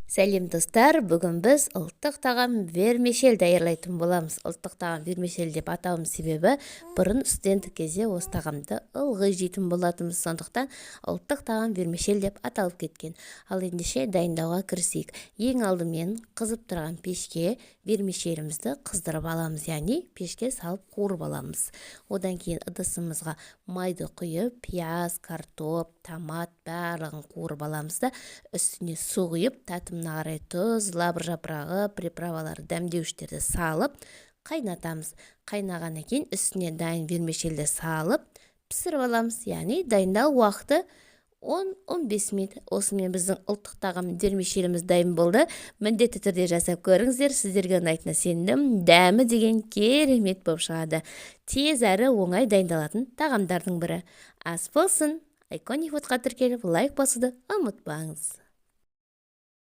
Сәлем достар, бүгін біз ұлттық тағам вермишель даярлайтын боламыз. Ұлттық тағам вермишель деп атауым себебі, бұрын студенттік кезде осы тағамды ылғи жейтін болатынбыз, сондықтан ұлттық тағам вермишель деп аталып кеткен. Ал ендеше дайындауға кірісейік. Ең алдымен қызып тұрған пешке вермишелімізді қыздырып аламыз, яғни пешке салып қуырып аламыз. Одан кейін ыдысымызға майды құйып, пияз, картоп, томат барлығын қуырып аламыз да үстіне су құйып, татымына қарай тұз, лавр жапырағы, приправалар, дәмдеуіштерді салып қайнатамыз. Қайнағаннан кейін үстіне дайын вермишельді салып пісіріп аламыз. Яғни дайындау уақыты 10-15 минут. Осымен біздің ұлттық тағам вермишеліміз дайын болды. Міндетті түрде жасап көріңіздер, сіздерге ұнайтынына сендім. Дәмі деген керемет болып шығады. Тез әрі оңай дайындалатын тағамдардың бірі. Ас болсын. Айкони фудқа тіркеліп лайк басуды ұмытпаңыз.